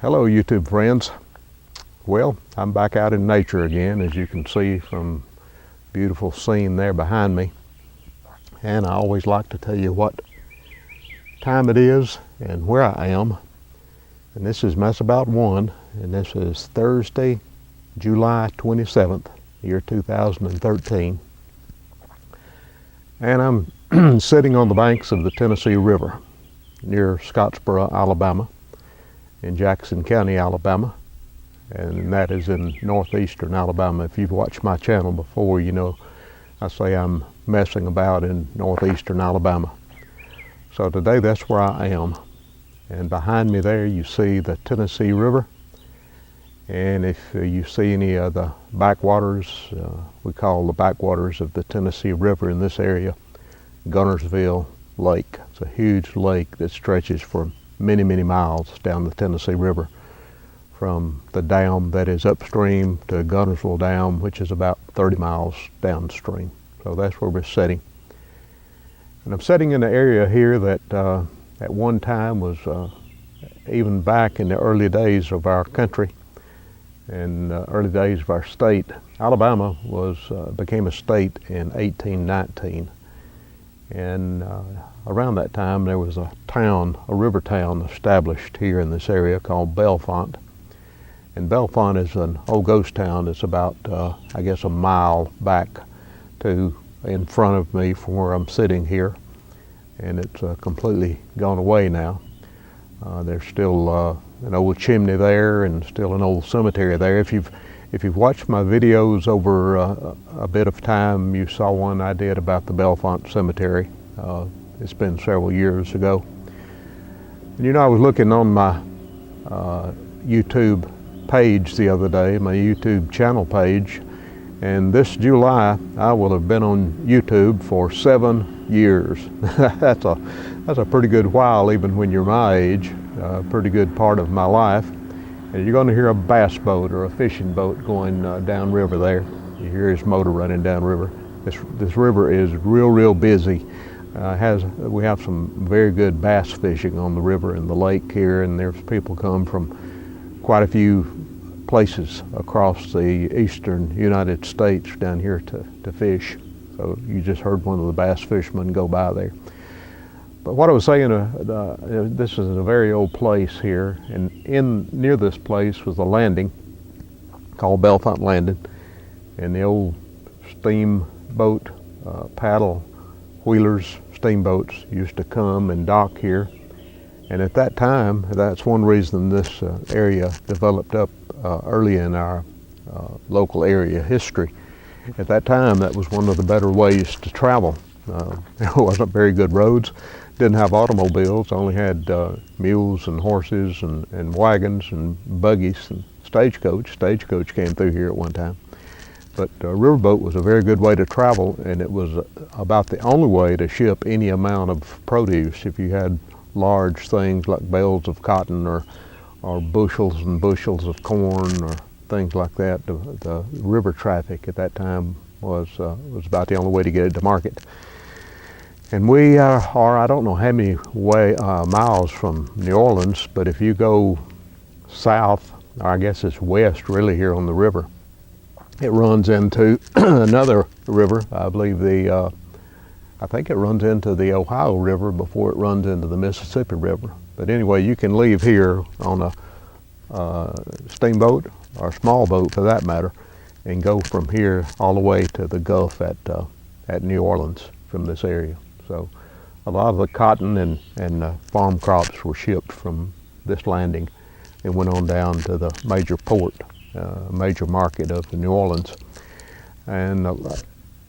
Hello YouTube friends. Well, I'm back out in nature again, as you can see from beautiful scene there behind me. And I always like to tell you what time it is and where I am. And this is Mess About 1, and this is Thursday, July 27th, year 2013. And I'm sitting on the banks of the Tennessee River near Scottsboro, Alabama, in Jackson County, Alabama, and that is in northeastern Alabama. If you've watched my channel before, you know I say I'm messing about in northeastern Alabama. So today that's where I am, and behind me there you see the Tennessee River, and if you see any of the backwaters, we call the backwaters of the Tennessee River in this area Guntersville Lake. It's a huge lake that stretches for many, many miles down the Tennessee River, from the dam that is upstream to Guntersville Dam, which is about 30 miles downstream. So that's where we're sitting. And I'm sitting in an area here that at one time was, even back in the early days of our country and early days of our state, Alabama became a state in 1819. And around that time there was a river town established here in this area called Bellefonte. And Bellefonte is an old ghost town. It's about, I guess, a mile back in front of me from where I'm sitting here. And it's completely gone away now. There's still an old chimney there and still an old cemetery there. If you've watched my videos over a bit of time, you saw one I did about the Bellefonte Cemetery. It's been several years ago. And, you know, I was looking on my YouTube page the other day, my YouTube channel page, and this July I will have been on YouTube for 7 years. That's a pretty good while, even when you're my age. A pretty good part of my life. And you're going to hear a bass boat or a fishing boat going downriver there. You hear his motor running downriver. This river is real busy. We have some very good bass fishing on the river and the lake here, and there's people come from quite a few places across the eastern United States down here to fish. So you just heard one of the bass fishermen go by there. But what I was saying, this is a very old place here, and near this place was a landing called Bellefonte Landing, and the old steamboat paddle wheelers, steamboats used to come and dock here. And at that time, that's one reason this area developed up early in our local area history. At that time, that was one of the better ways to travel. There wasn't very good roads, didn't have automobiles, only had mules and horses and wagons and buggies and stagecoach. Stagecoach came through here at one time. But a riverboat was a very good way to travel, and it was about the only way to ship any amount of produce. If you had large things like bales of cotton or bushels and bushels of corn or things like that, the river traffic at that time was about the only way to get it to market. And we are, I don't know how many miles from New Orleans, but if you go south, or I guess it's west really here on the river, it runs into another river. I believe I think it runs into the Ohio River before it runs into the Mississippi River. But anyway, you can leave here on a steamboat, or a small boat for that matter, and go from here all the way to the Gulf at New Orleans from this area. So a lot of the cotton and farm crops were shipped from this landing and went on down to the major port, major market of New Orleans. And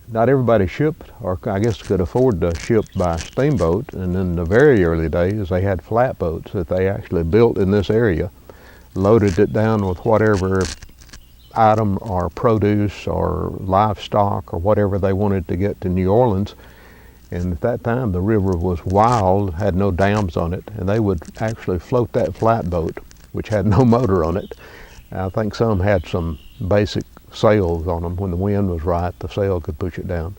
not everybody shipped, or I guess could afford to ship by steamboat. And in the very early days, they had flatboats that they actually built in this area, loaded it down with whatever item or produce or livestock or whatever they wanted to get to New Orleans. And at that time, the river was wild, had no dams on it, and they would actually float that flatboat, which had no motor on it. I think some had some basic sails on them. When the wind was right, the sail could push it down.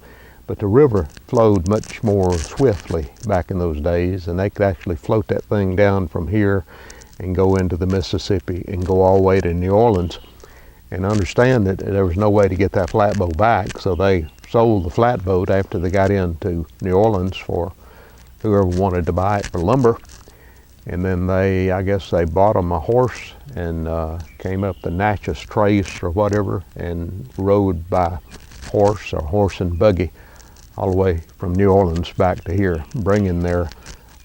But the river flowed much more swiftly back in those days, and they could actually float that thing down from here and go into the Mississippi and go all the way to New Orleans. And understand that there was no way to get that flatboat back, so they sold the flatboat after they got into New Orleans for whoever wanted to buy it for lumber. And then I guess they bought them a horse and came up the Natchez Trace or whatever and rode by horse and buggy all the way from New Orleans back to here, bringing their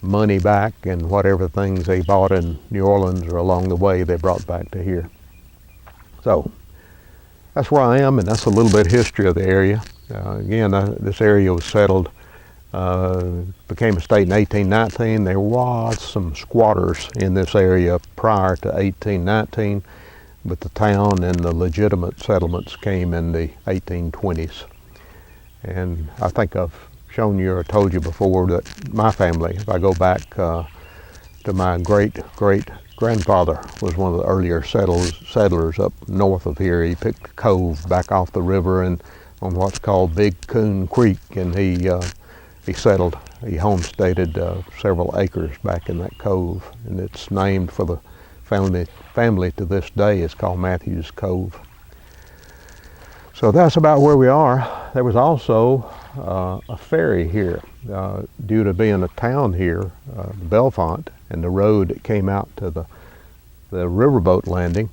money back and whatever things they bought in New Orleans or along the way they brought back to here. So that's where I am, and that's a little bit of history of the area. Again, this area was settled, became a state in 1819. There was some squatters in this area prior to 1819, but the town and the legitimate settlements came in the 1820s. And I think I've shown you or told you before that my family, if I go back to my great-great-grandfather, was one of the earlier settlers up north of here. He picked a cove back off the river and on what's called Big Coon Creek, and he settled, he homesteaded several acres back in that cove, and it's named for the family to this day. It's called Matthews Cove. So that's about where we are. There was also a ferry here due to being a town here, Bellefonte, and the road that came out to the riverboat landing.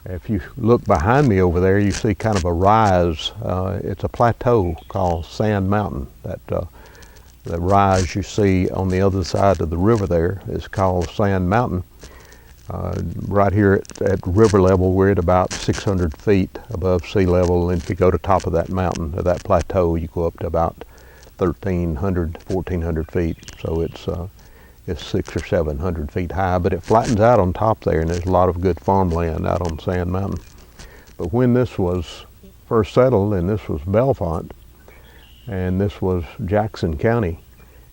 If you look behind me over there, you see kind of a rise. It's a plateau called Sand Mountain. That rise you see on the other side of the river there is called Sand Mountain. Right here at river level, we're at about 600 feet above sea level, and if you go to top of that mountain, or that plateau, you go up to about 1,300, 1,400 feet. So it's 600 or 700 feet high, but it flattens out on top there, and there's a lot of good farmland out on Sand Mountain. But when this was first settled, and this was Bellefonte, and this was Jackson County,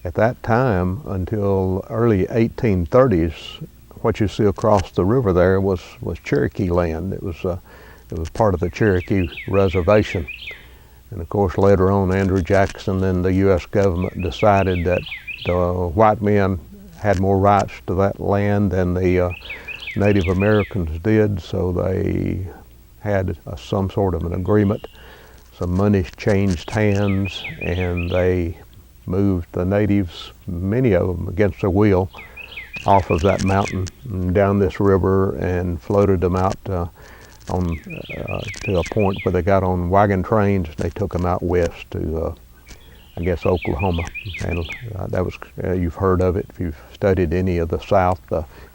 at that time until early 1830s, what you see across the river there was Cherokee land. It was part of the Cherokee reservation. And of course later on Andrew Jackson and the U.S. government decided that the white men had more rights to that land than the Native Americans did, so they had some sort of an agreement. Some money changed hands, and they moved the natives, many of them against their will, off of that mountain and down this river, and floated them out to a point where they got on wagon trains. They took them out west to, I guess, Oklahoma. And that was, you've heard of it if you've studied any of the South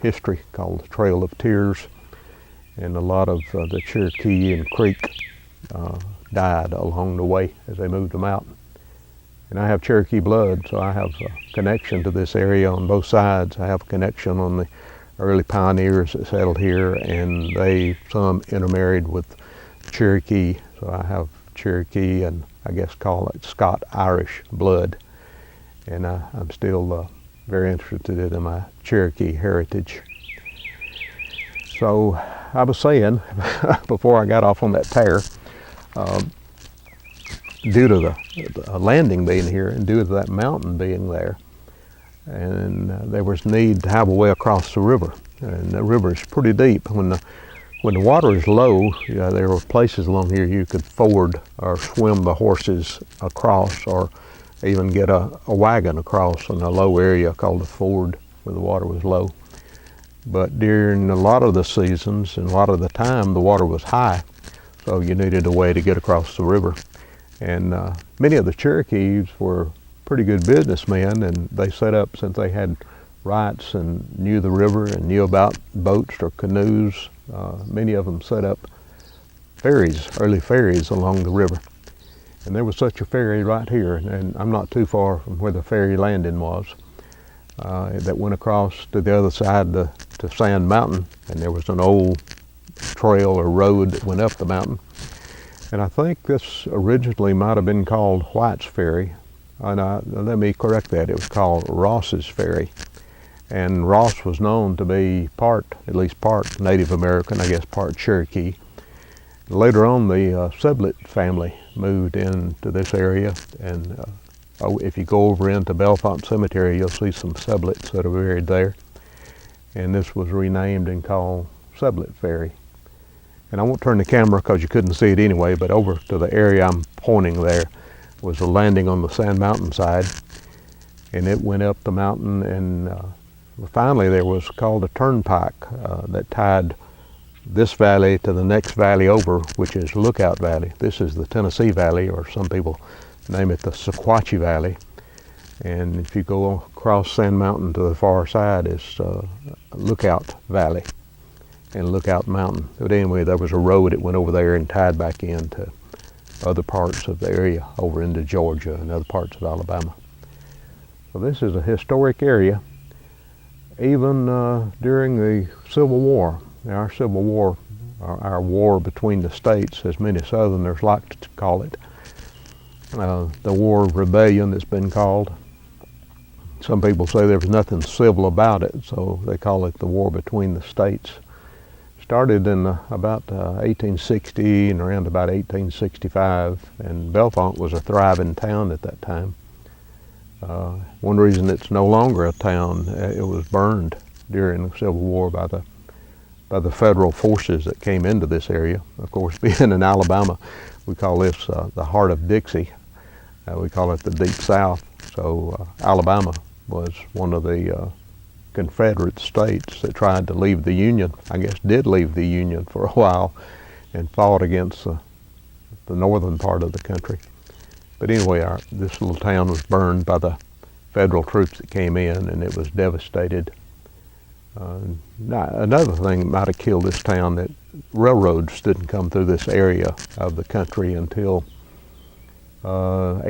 history, called the Trail of Tears. And a lot of the Cherokee and Creek died along the way as they moved them out. And I have Cherokee blood, so I have a connection to this area on both sides. I have a connection on the early pioneers that settled here, and some intermarried with Cherokee, so I have Cherokee and I guess call it Scott-Irish blood. And I'm still very interested in my Cherokee heritage. So I was saying, before I got off on that tear, due to the landing being here and due to that mountain being there, and there was need to have a way across the river, and the river is pretty deep. When the water is low, there were places along here you could ford or swim the horses across, or even get a wagon across in a low area called a ford where the water was low. But during a lot of the seasons and a lot of the time, the water was high, so you needed a way to get across the river. And many of the Cherokees were pretty good businessmen, and they set up, since they had rights and knew the river and knew about boats or canoes, many of them set up ferries, early ferries along the river. And there was such a ferry right here, and I'm not too far from where the ferry landing was, that went across to the other side to Sand Mountain, and there was an old trail or road that went up the mountain. And I think this originally might have been called White's Ferry. Let me correct that. It was called Ross's Ferry. And Ross was known to be at least part Native American, I guess part Cherokee. Later on, the Sublette family moved into this area, and if you go over into Bellefonte Cemetery, you'll see some Sublettes that are buried there. and this was renamed and called Sublette Ferry. And I won't turn the camera because you couldn't see it anyway, but over to the area I'm pointing there was a landing on the Sand Mountain side, and it went up the mountain, and finally there was called a turnpike that tied this valley to the next valley over, which is Lookout Valley. This is the Tennessee Valley, or some people name it the Sequatchie Valley. And if you go across Sand Mountain to the far side, it's Lookout Valley and Lookout Mountain. But anyway, there was a road that went over there and tied back into other parts of the area, over into Georgia and other parts of Alabama. So this is a historic area, even during the Civil War. Our Civil War, our war between the states, as many Southerners like to call it, the War of Rebellion it's been called. Some people say there was nothing civil about it, so they call it the War between the states. Started in about 1860 and around about 1865, and Bellefonte was a thriving town at that time. One reason it's no longer a town, it was burned during the Civil War by the federal forces that came into this area. Of course, being in Alabama, we call this the heart of Dixie. We call it the Deep South. So Alabama was one of the Confederate states that tried to leave the Union. I guess did leave the Union for a while and fought against the northern part of the country. But anyway, this little town was burned by the federal troops that came in, and it was devastated. Another thing that might have killed this town, that railroads didn't come through this area of the country until around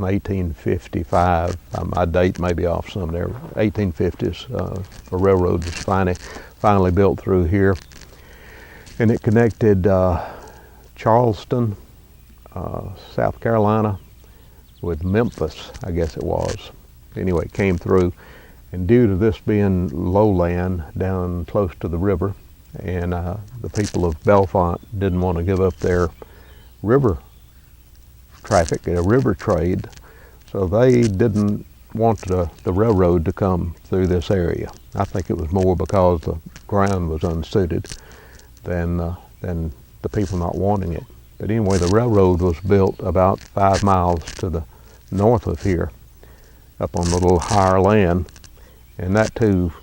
1855. My date may be off some there. 1850s. A railroad was finally built through here, and it connected Charleston, South Carolina, with Memphis, I guess it was. Anyway, it came through. And due to this being lowland down close to the river, and the people of Bellefonte didn't want to give up their river traffic, their river trade, so they didn't want the railroad to come through this area. I think it was more because the ground was unsuited than the people not wanting it. But anyway, the railroad was built about 5 miles to the north of here, up on a little higher land. And that too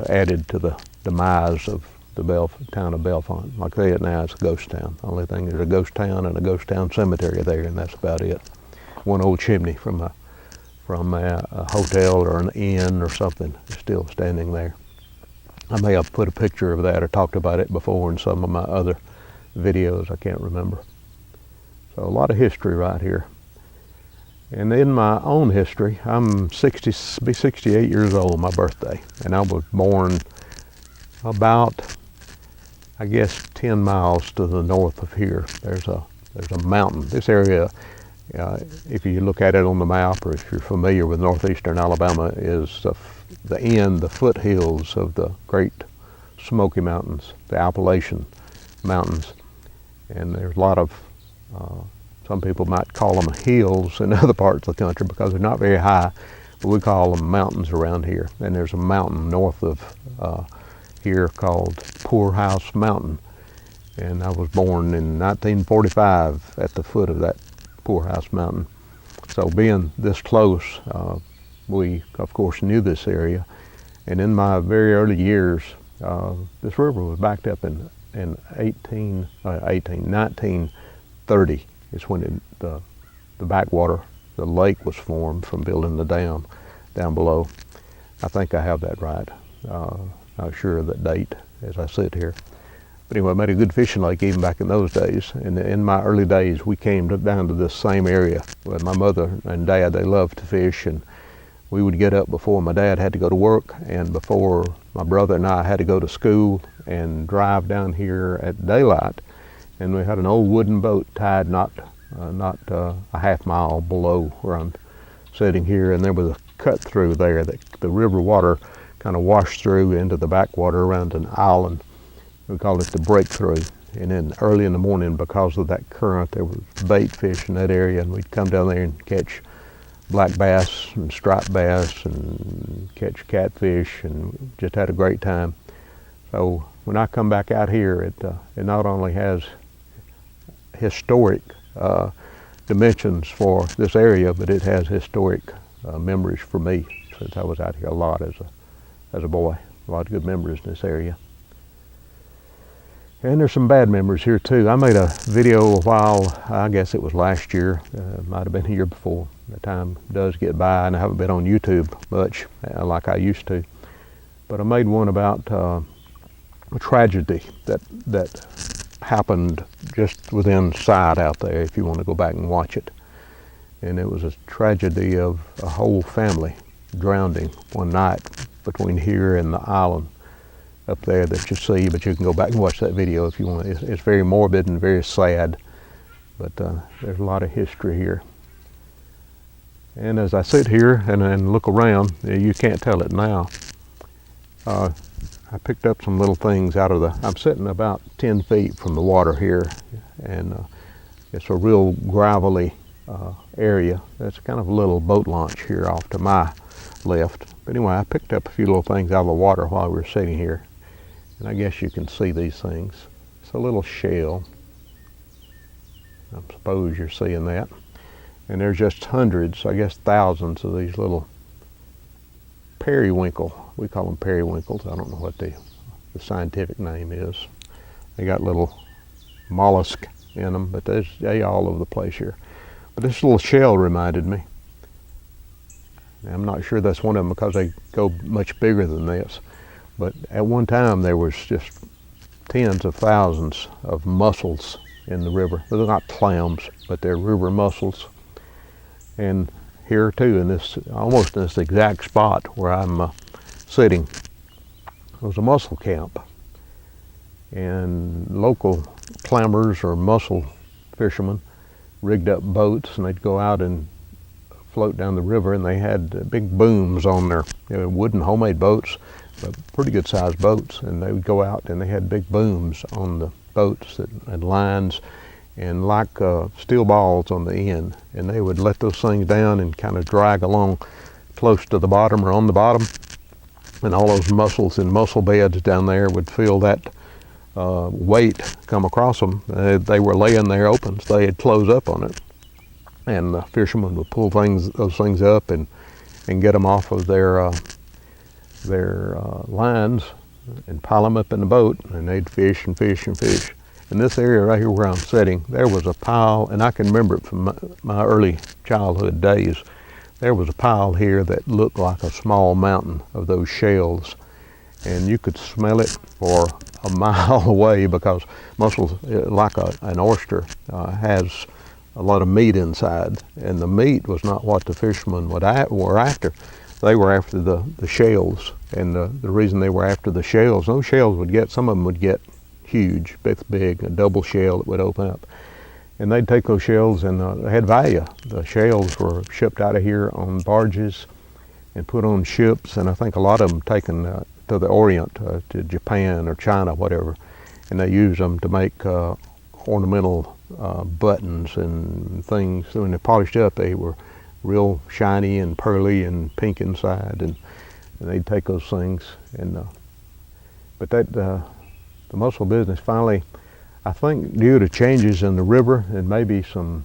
added to the demise of the town of Bellefonte. Like I say, now it's a ghost town. The only thing is a ghost town and a ghost town cemetery there, and that's about it. One old chimney from a hotel or an inn or something is still standing there. I may have put a picture of that or talked about it before in some of my other videos. I can't remember. So a lot of history right here. And in my own history, I'm 68 years old on my birthday, and I was born about, I guess, 10 miles to the north of here. There's a mountain. This area, if you look at it on the map, or if you're familiar with northeastern Alabama, is the foothills of the Great Smoky Mountains, the Appalachian Mountains. And there's a lot of some people might call them hills in other parts of the country because they're not very high, but we call them mountains around here. And there's a mountain north of here called Poorhouse Mountain. And I was born in 1945 at the foot of that Poorhouse Mountain. So being this close, we of course knew this area. And in my very early years, this river was backed up in 1930. It's when the backwater, the lake was formed from building the dam down below. I think I have that right. Not sure of that date as I sit here. But anyway, I made a good fishing lake even back in those days. And in my early days, we came down to this same area. With my mother and dad, they loved to fish, and we would get up before my dad had to go to work and before my brother and I had to go to school and drive down here at daylight. And we had an old wooden boat tied not a half mile below where I'm sitting here, and there was a cut through there that the river water kind of washed through into the backwater around an island. We called it the breakthrough. And then early in the morning, because of that current, there was bait fish in that area, and we'd come down there and catch black bass and striped bass and catch catfish, and just had a great time. So when I come back out here, it not only has historic dimensions for this area, but it has historic memories for me, since I was out here a lot as a boy. A lot of good memories in this area. And there's some bad memories here too. I made a video a while, I guess it was last year, might have been the year before. The time does get by, and I haven't been on YouTube much like I used to. But I made one about a tragedy that happened just within sight out there, if you want to go back and watch it. And it was a tragedy of a whole family drowning one night between here and the island up there that you see, but you can go back and watch that video if you want. It's very morbid and very sad, but there's a lot of history here. And as I sit here and look around, you can't tell it now. I picked up some little things out of I'm sitting about 10 feet from the water here, and it's a real gravelly area. It's kind of a little boat launch here off to my left. But anyway, I picked up a few little things out of the water while we were sitting here. And I guess you can see these things. It's a little shell. I suppose you're seeing that. And there's just hundreds, I guess thousands of these little periwinkle. We call them periwinkles. I don't know what the scientific name is. They got little mollusk in them, but they all over the place here. But this little shell reminded me. I'm not sure that's one of them because they go much bigger than this. But at one time there was just tens of thousands of mussels in the river. They're not clams, but they're river mussels. And here too, almost in this exact spot where I'm sitting, was a mussel camp. And local clammers or mussel fishermen rigged up boats, and they'd go out and float down the river, and they had big booms on their wooden homemade boats, but pretty good sized boats, and they would go out and they had big booms on the boats that had lines and like steel balls on the end, and they would let those things down and kind of drag along close to the bottom or on the bottom, and all those mussels in mussel beds down there would feel that weight come across them. They were laying there open, so they'd close up on it, and the fishermen would pull those things up and get them off of their lines and pile them up in the boat, and they'd fish and fish and fish. In this area right here where I'm sitting, there was a pile, and I can remember it from my early childhood days. There was a pile here that looked like a small mountain of those shells, and you could smell it for a mile away because mussels, like an oyster, has a lot of meat inside, and the meat was not what the fishermen were after. They were after the shells, and the reason they were after the shells, those shells some of them would get huge, big, a double shell that would open up. And they'd take those shells, and they had value. The shells were shipped out of here on barges and put on ships, and I think a lot of them taken to the Orient, to Japan or China, whatever. And they used them to make ornamental buttons and things. So when they polished up, they were real shiny and pearly and pink inside, and they'd take those things. But the mussel business finally, I think due to changes in the river and maybe some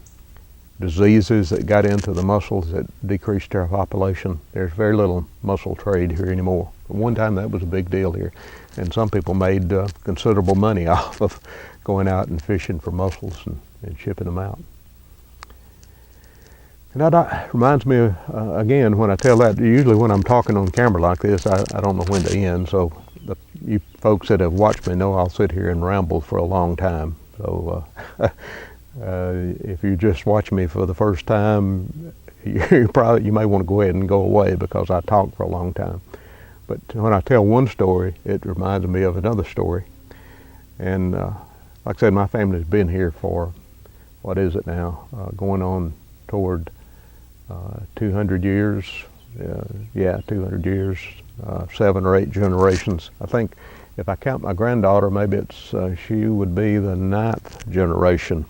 diseases that got into the mussels that decreased their population, there's very little mussel trade here anymore. But one time that was a big deal here, and some people made considerable money off of going out and fishing for mussels and shipping them out. And that reminds me, again, when I tell that, usually when I'm talking on camera like this, I don't know when to end. So you folks that have watched me know I'll sit here and ramble for a long time. So if you just watch me for the first time, you may want to go ahead and go away because I talk for a long time. But when I tell one story, it reminds me of another story. And like I said, my family's been here for, what is it now, going on toward 200 years. 200 years, 7 or 8 generations. I think if I count my granddaughter, maybe she would be the 9th generation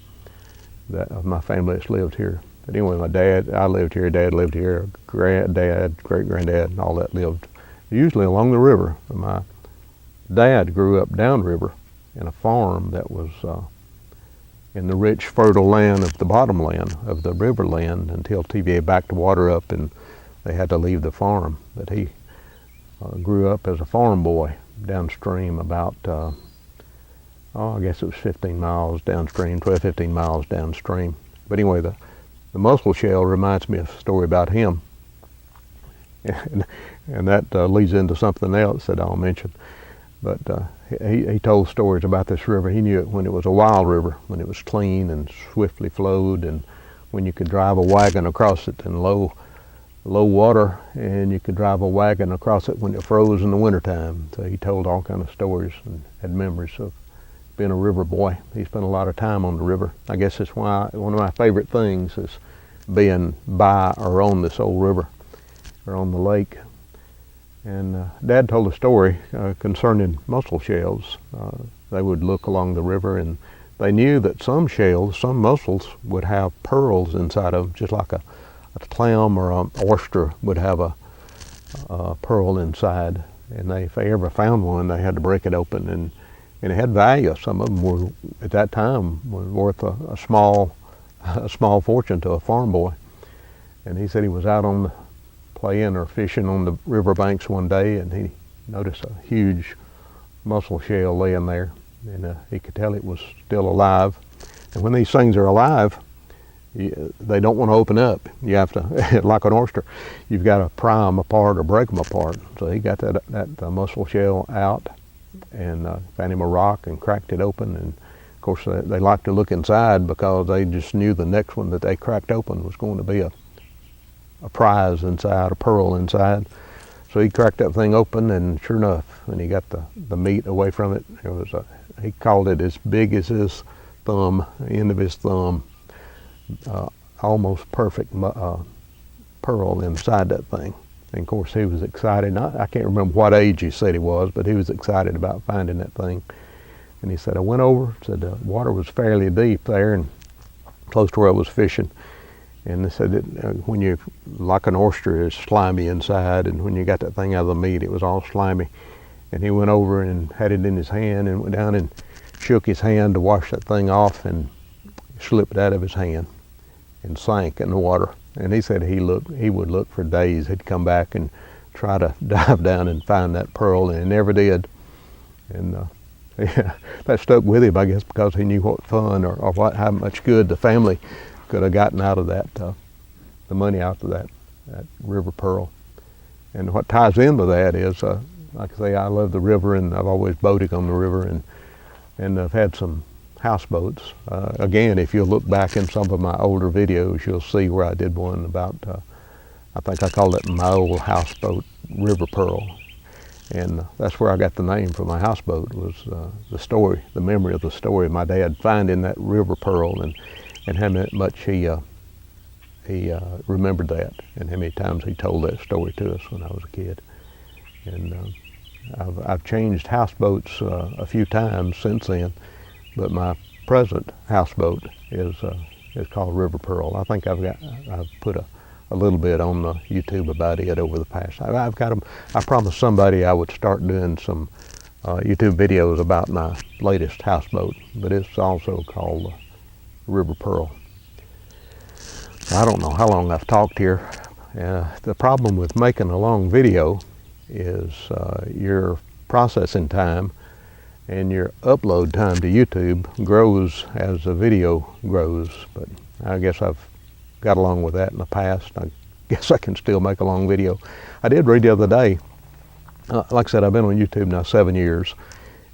of my family that's lived here. But anyway, my dad, I lived here, Dad lived here, granddad, great-granddad, and all that lived usually along the river. My dad grew up downriver in a farm that was in the rich, fertile land of the bottom land, of the river land, until TVA backed the water up and they had to leave the farm. But he grew up as a farm boy downstream about, I guess it was 15 miles downstream, 12, 15 miles downstream. But anyway, the mussel shell reminds me of a story about him. And that leads into something else that I'll mention. But he told stories about this river. He knew it when it was a wild river, when it was clean and swiftly flowed, and when you could drive a wagon across it in low water, and you could drive a wagon across it when it froze in the wintertime. So he told all kind of stories and had memories of being a river boy. He spent a lot of time on the river. I guess it's why one of my favorite things is being by or on this old river or on the lake. And Dad told a story concerning mussel shells. They would look along the river, and they knew that some shells, some mussels, would have pearls inside of them, just like a clam or an oyster would have a pearl inside. And if they ever found one, they had to break it open, and it had value. Some of them were, at that time, were worth a small fortune to a farm boy. And he said he was out on the playing or fishing on the riverbanks one day, and he noticed a huge mussel shell laying there, and he could tell it was still alive. And when these things are alive, they don't want to open up. You have to, like an oyster, you've got to pry them apart or break them apart. So he got that mussel shell out and found him a rock and cracked it open. And of course, they like to look inside because they just knew the next one that they cracked open was going to be a prize inside, a pearl inside. So he cracked that thing open, and sure enough, when he got the meat away from it, it was he called it as big as his thumb, end of his thumb, almost perfect pearl inside that thing. And of course, he was excited. I can't remember what age he said he was, but he was excited about finding that thing. And he said, I went over, said the water was fairly deep there and close to where I was fishing. And they said that when you, like an oyster, is slimy inside, and when you got that thing out of the meat, it was all slimy. And he went over and had it in his hand and went down and shook his hand to wash that thing off, and slipped out of his hand and sank in the water. And he said he would look for days. He'd come back and try to dive down and find that pearl, and he never did. And that stuck with him, I guess, because he knew what fun or how much good the family could have gotten out of that, the money out of that river pearl. And what ties in with that is, like I say, I love the river, and I've always boated on the river, and I've had some houseboats. Again, if you look back in some of my older videos, you'll see where I did one about, I think I called it my old houseboat River Pearl. And that's where I got the name for my houseboat, was the story, the memory of the story of my dad finding that river pearl, and how much he remembered that, and how many times he told that story to us when I was a kid. And I've changed houseboats a few times since then, but my present houseboat is called River Pearl. I think I've put a little bit on the YouTube about it over the past. I've got them. I promised somebody I would start doing some YouTube videos about my latest houseboat, but it's also called River Pearl. I don't know how long I've talked here. The problem with making a long video is your processing time and your upload time to YouTube grows as the video grows. But I guess I've got along with that in the past. I guess I can still make a long video. I did read the other day, like I said, I've been on YouTube now 7 years,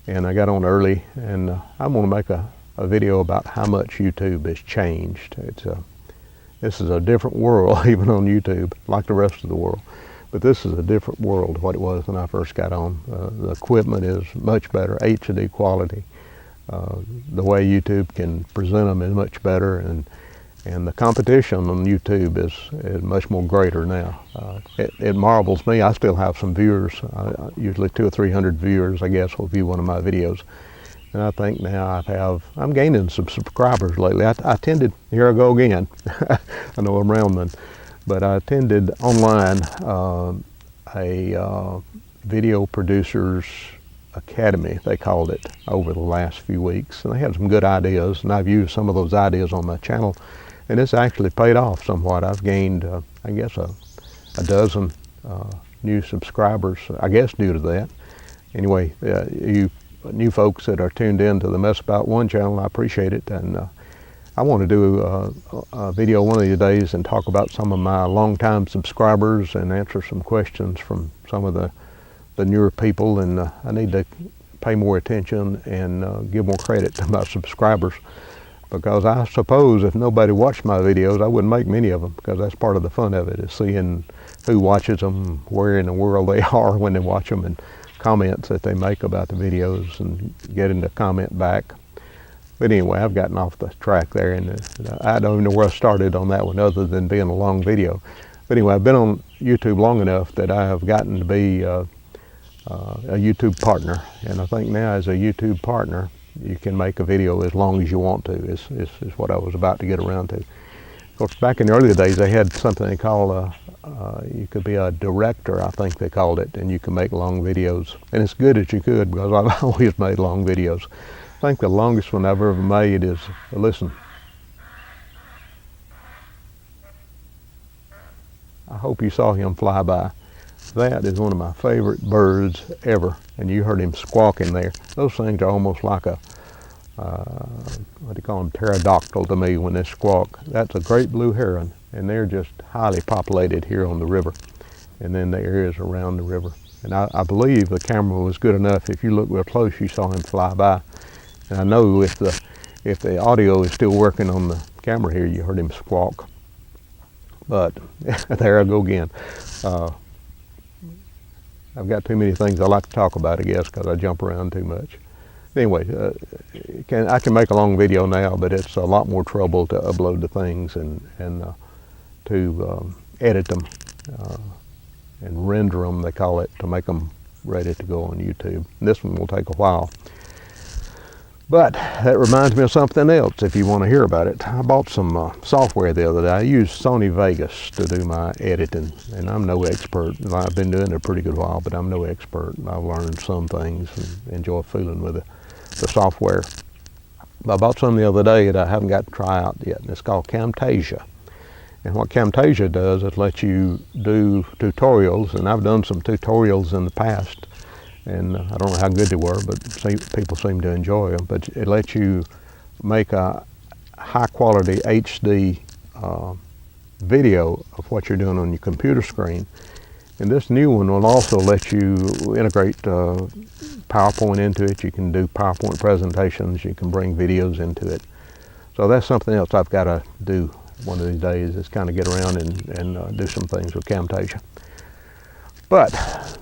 and I got on early, and I'm going to make a video about how much YouTube has changed. This is a different world, even on YouTube, like the rest of the world. But this is a different world, what it was when I first got on. The equipment is much better, HD quality. The way YouTube can present them is much better, and the competition on YouTube is much more greater now. It marvels me. I still have some viewers, usually 200 or 300 viewers, I guess, will view one of my videos. And I think now I'm gaining some subscribers lately. I attended, here I go again, I know I'm rambling, but I attended online a video producers academy, they called it, over the last few weeks. And they had some good ideas, and I've used some of those ideas on my channel, and it's actually paid off somewhat. I've gained, I guess, a dozen new subscribers, I guess, due to that. Anyway, you new folks that are tuned in to the Mess About One channel, I appreciate it. And I want to do a video one of these days and talk about some of my longtime subscribers and answer some questions from some of the newer people. And I need to pay more attention and give more credit to my subscribers, because I suppose if nobody watched my videos, I wouldn't make many of them, because that's part of the fun of it, is seeing who watches them, where in the world they are when they watch them, and comments that they make about the videos, and getting to comment back. But anyway, I've gotten off the track there, and I don't even know where I started on that one other than being a long video. But anyway, I've been on YouTube long enough that I have gotten to be a YouTube partner. And I think now, as a YouTube partner, you can make a video as long as you want to, is what I was about to get around to. Of course, back in the earlier days, they had something they call you could be a director, I think they called it, and you can make long videos. And it's good that you could, because I've always made long videos. I think the longest one I've ever made is, listen, I hope you saw him fly by. That is one of my favorite birds ever, and you heard him squawking there. Those things are almost like a, what do you call them, pterodactyl to me when they squawk. That's a great blue heron, and they're just highly populated here on the river, and then the areas around the river. And I believe the camera was good enough. If you look real close, you saw him fly by. And I know if the audio is still working on the camera here, you heard him squawk. But there I go again. I've got too many things I like to talk about, I guess, because I jump around too much. Anyway, I can make a long video now, but it's a lot more trouble to upload the things and to edit them and render them, they call it, to make them ready to go on YouTube. And this one will take a while. But that reminds me of something else, if you want to hear about it. I bought some software the other day. I use Sony Vegas to do my editing, and I'm no expert. I've been doing it a pretty good while, but I'm no expert. I've learned some things and enjoy fooling with the software. I bought some the other day that I haven't got to try out yet, and it's called Camtasia. And what Camtasia does is let you do tutorials, and I've done some tutorials in the past, and I don't know how good they were, but people seem to enjoy them. But it lets you make a high-quality HD video of what you're doing on your computer screen. And this new one will also let you integrate PowerPoint into it. You can do PowerPoint presentations. You can bring videos into it. So that's something else I've got to do one of these days, is kind of get around and do some things with Camtasia. But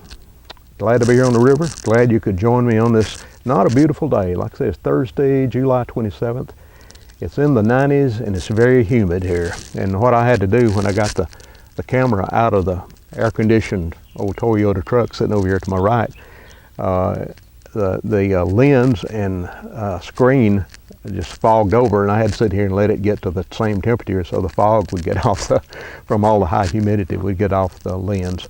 glad to be here on the river. Glad you could join me on this, not a beautiful day. Like I said, it's Thursday, July 27th. It's in the 90s, and it's very humid here. And what I had to do when I got the camera out of the air-conditioned old Toyota truck sitting over here to my right, the lens and screen just fogged over, and I had to sit here and let it get to the same temperature so the fog would get off from all the high humidity would get off the lens.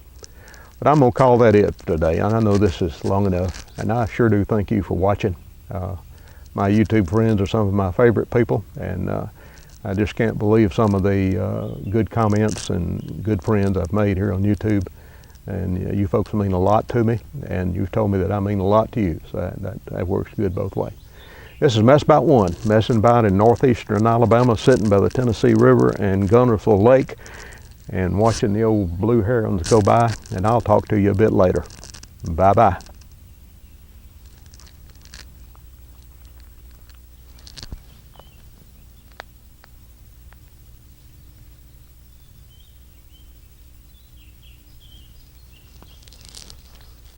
But I'm going to call that it today, and I know this is long enough, and I sure do thank you for watching. My YouTube friends are some of my favorite people, and I just can't believe some of the good comments and good friends I've made here on YouTube. And you folks mean a lot to me, and you've told me that I mean a lot to you, so that works good both ways. This is Mess About One, messing about in northeastern Alabama, sitting by the Tennessee River and Gunnersville Lake, and watching the old blue herons go by, and I'll talk to you a bit later. Bye-bye.